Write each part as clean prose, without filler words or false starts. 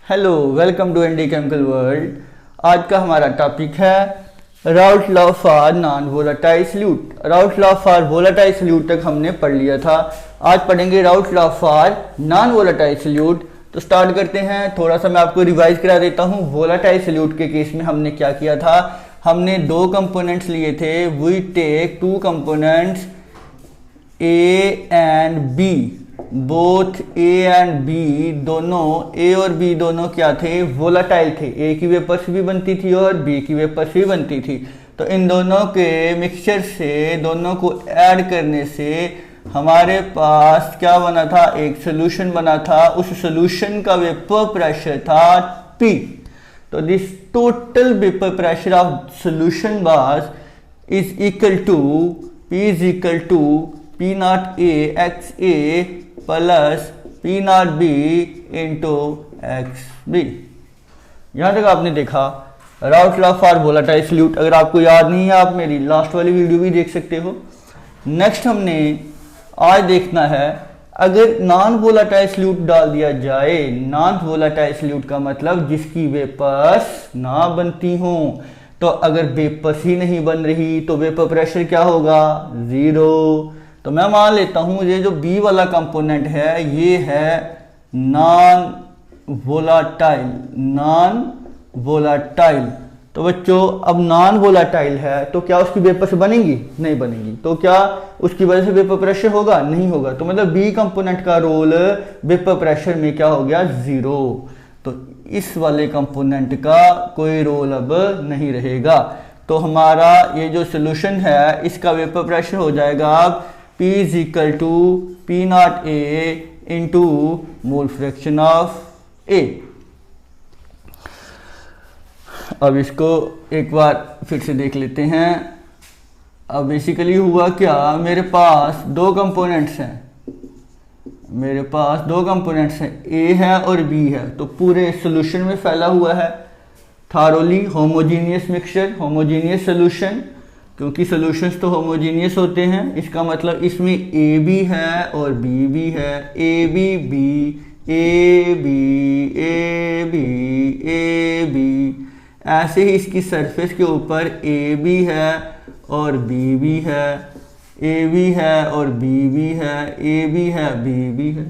Hello, welcome to ND chemical world. आज का हमारा टॉपिक है Raoult law for non volatile solute. Raoult law for volatile solute तक हमने पढ़ लिया था। आज पढ़ेंगे Raoult law for non volatile solute. तो स्टार्ट करते हैं। थोड़ा सा मैं आपको रिवाइज करा देता हूँ। वोलेटाइल सॉल्यूट के केस में हमने क्या किया था, हमने दो कंपोनेंट्स लिए थे। We take two components A and B, both A and B, दोनों ए और बी दोनों क्या थे, वोलाटाइल थे। ए की वेपर्स भी बनती थी और बी की वेपर्स भी बनती थी। तो इन दोनों के मिक्सचर से, दोनों को ऐड करने से हमारे पास क्या बना था, एक सोल्यूशन बना था। उस सोल्यूशन का वेपर प्रेशर था P। तो this total vapour pressure of solution was is equal to P is equal to P not A X A plus P not B into X B. यहाँ तक आपने देखा Raoult law for volatile solute. अगर आपको याद नहीं है, आप मेरी लास्ट वाली वीडियो भी देख सकते हो। नेक्स्ट हमने आज देखना है, अगर नॉन वोलेटाइल सॉल्यूट डाल दिया जाए। नॉन वोलेटाइल सॉल्यूट का मतलब जिसकी वेपर्स ना बनती हों। तो अगर वेपर्स ही नहीं बन रही तो वेपर प्रेशर क्या होगा, जीरो। तो मैं मान लेता हूं ये जो बी वाला कंपोनेंट है ये है नॉन वोलेटाइल। नॉन वोलेटाइल तो बच्चों अब नॉन वोलेटाइल है तो क्या उसकी वेपर्स बनेंगी, नहीं बनेंगी। तो क्या उसकी वजह से वेपर प्रेशर होगा, नहीं होगा। तो मतलब बी कंपोनेंट का रोल वेपर प्रेशर में क्या हो गया, जीरो। तो इस वाले कंपोनेंट का कोई रोल अब नहीं रहेगा। तो हमारा ये जो सोल्यूशन है इसका वेपर प्रेशर हो जाएगा P is equal to P not A into mole fraction of A। अब इसको एक बार फिर से देख लेते हैं। अब बेसिकली हुआ क्या, मेरे पास दो कंपोनेंट्स हैं। मेरे पास दो कंपोनेंट्स हैं, A है और B है। तो पूरे सॉल्यूशन में फैला हुआ है thoroughly homogeneous mixture, homogeneous solution. क्योंकि सॉल्यूशंस तो होमोजीनियस होते हैं, इसका मतलब इसमें A भी है और B भी है। A B B A B A B A B। ऐसे ही इसकी सरफेस के ऊपर A भी है और B भी है, A भी है और B भी है, A भी है B भी है।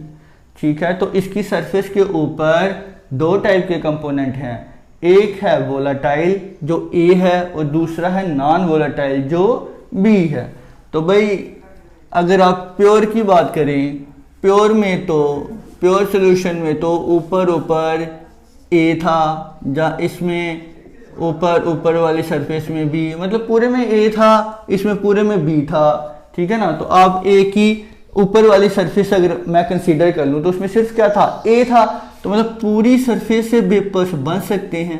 ठीक है, तो इसकी सरफेस के ऊपर दो टाइप के कंपोनेंट हैं। एक है वोलेटाइल जो A है और दूसरा है नॉन वोलेटाइल जो B है। तो भाई अगर आप प्योर की बात करें, प्योर में तो प्योर सॉल्यूशन में तो ऊपर ऊपर A था, जहाँ इसमें ऊपर वाली सरफेस में B, मतलब पूरे में A था, इसमें पूरे में B था। ठीक है ना। तो आप A की ऊपर वाली सरफेस अगर मैं कंसीडर कर लूँ तो उसमें सिर्फ क्या था, A था। तो मतलब पूरी सरफेस से वेपर्स बन सकते हैं,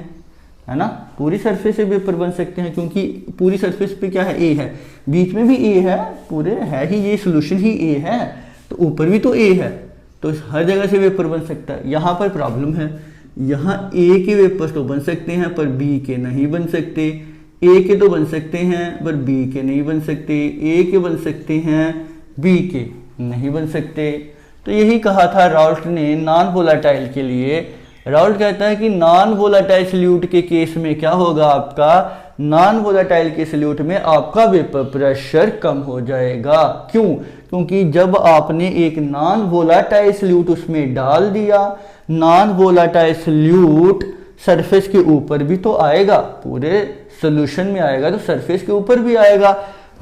है ना। पूरी सरफेस से वेपर बन सकते हैं क्योंकि पूरी सरफेस पे क्या है, A है, बीच में भी A है, पूरे है ही, ये सॉल्यूशन ही A है। तो ऊपर भी तो A है, तो हर जगह से वेपर बन सकता है। यहाँ पर प्रॉब्लम है, यहाँ A के वेपर्स तो बन सकते हैं पर B के नहीं बन सकते। A के तो बन सकते हैं पर B के नहीं बन सकते। A के बन सकते हैं, B के नहीं बन सकते। तो यही कहा था राउल्ट ने नॉन वोलेटाइल के लिए। राउल्ट कहता है कि नॉन वोलेटाइल सॉल्यूट के केस में क्या होगा, आपका नॉन वोलेटाइल के सॉल्यूट में आपका वेपर प्रेशर कम हो जाएगा। क्यों? क्योंकि जब आपने एक नॉन वोलेटाइल सॉल्यूट उसमें डाल दिया, नॉन वोलेटाइल सॉल्यूट सरफेस के ऊपर भी तो आएगा, पूरे सॉल्यूशन में आएगा तो सरफेस के ऊपर भी आएगा।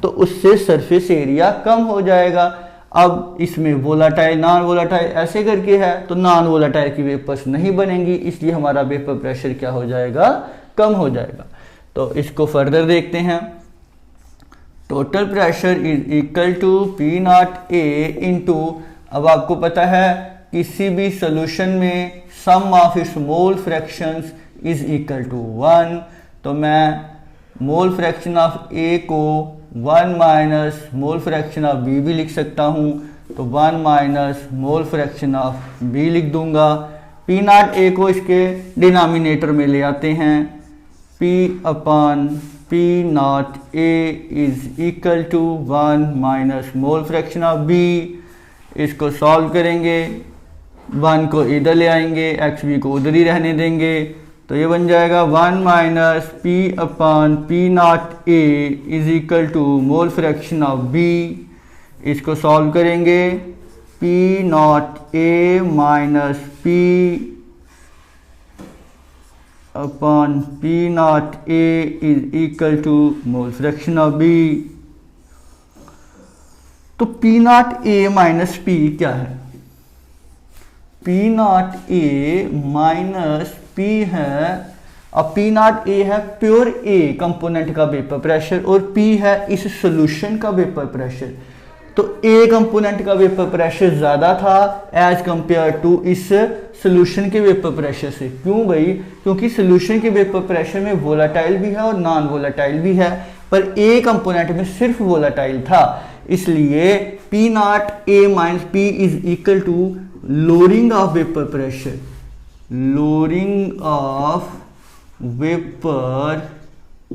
तो उससे सरफेस एरिया कम हो जाएगा। अब इसमें वोलेटाइल नॉन वोलेटाइल ऐसे करके है तो नॉन वोलेटाइल की वेपर्स नहीं बनेंगी, इसलिए हमारा वेपर प्रेशर क्या हो जाएगा, कम हो जाएगा। तो इसको फर्दर देखते हैं। Total pressure is equal to P not A into, अब आपको पता है किसी भी सॉल्यूशन में sum of its mole fractions is equal to 1। तो मैं मोल फ्रैक्शन ऑफ A को 1 minus mole fraction of B भी लिख सकता हूँ। तो 1 minus mole fraction of B लिख दूंगा। P नॉट A को इसके डिनोमिनेटर में ले आते हैं। P upon P not A is equal to 1 minus mole fraction of B। इसको सॉल्व करेंगे 1 को इधर ले आएंगे, एक्स बी को उधर ही रहने देंगे, तो ये बन जाएगा 1 minus P upon P not A is equal to mole fraction of B. इसको सॉल्व करेंगे, P not A minus P upon P not A is equal to mole fraction of B. तो P not A minus P क्या है? P not A minus P है, अब P not A है pure A component का vapour pressure और P है इस सॉल्यूशन का वेपर प्रेशर। तो ए कंपोनेंट का वेपर प्रेशर ज़्यादा था एज कंपेयर टू इस सॉल्यूशन के वेपर प्रेशर से। क्यों भाई? क्योंकि सॉल्यूशन के वेपर प्रेशर में वोलाटाइल भी है और नॉन वोलाटाइल भी है, पर ए कंपोनेंट में सिर्फ वोलाटाइल था, इसलिए P not A minus P is equal to lowering of vapour pressure, lowering of vapour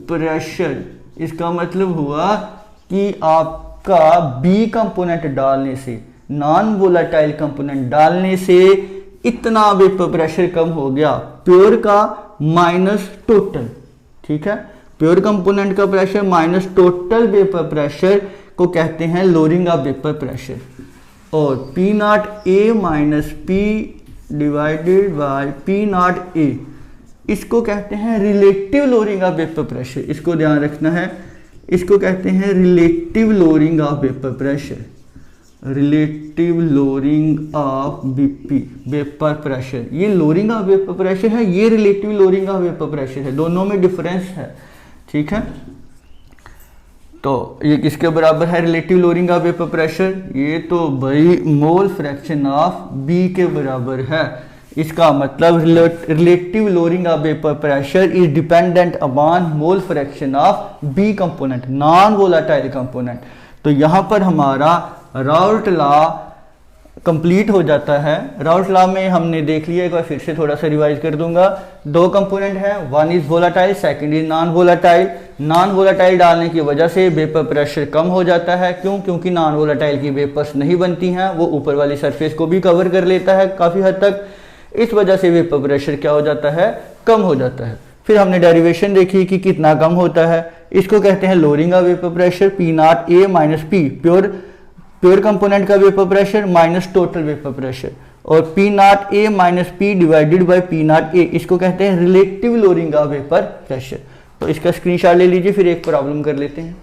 pressure. इसका मतलब हुआ कि आपका बी कंपोनेंट डालने से, नॉन वोलाटाइल कंपोनेंट डालने से इतना वेपर प्रेशर कम हो गया, प्योर का माइनस टोटल। ठीक है, प्योर कंपोनेंट का pressure minus total vapour pressure को कहते हैं लोअरिंग ऑफ वेपर प्रेशर। और P not A minus P divided by P not A, इसको कहते हैं relative lowering of vapour pressure. इसको ध्यान रखना है, इसको कहते हैं relative lowering of vapour pressure, relative lowering of BP vapour pressure. ये लोअरिंग ऑफ वेपर प्रेशर है, ये relative lowering of vapour pressure है, दोनों में डिफरेंस है। ठीक है, तो ये किसके बराबर है relative lowering of vapour pressure? ये तो भाई मोल फ्रैक्शन ऑफ बी के बराबर है। इसका मतलब relative lowering of vapour pressure is dependent upon mole fraction of B component, non volatile component. तो यहाँ पर हमारा राउल्ट लॉ कंप्लीट हो जाता है। राउल्ट लॉ में हमने देख लिया, एक बार फिर से थोड़ा सा रिवाइज कर दूंगा। दो कंपोनेंट है, one is volatile, second is non volatile. Non volatile डालने की वजह से वेपर प्रेशर कम हो जाता है। क्यों? क्योंकि नॉन वोलाटाइल की वेपर्स नहीं बनती हैं, वो ऊपर वाली सरफेस को भी कवर कर लेता है काफ़ी हद तक। इस वजह से वेपर प्रेशर क्या हो जाता है? कम हो जाता है। फिर हमने डेरिवेशन देखी कि कितना कम होता है। इसको कहते हैं lowering of vapour pressure, P not A minus P, pure component का vapour pressure minus total vapour pressure, और P not A minus P divided by P not A, इसको कहते हैं relative lowering of vapour pressure. तो इसका screenshot ले लीजिए, फिर एक प्रॉब्लम कर लेते हैं।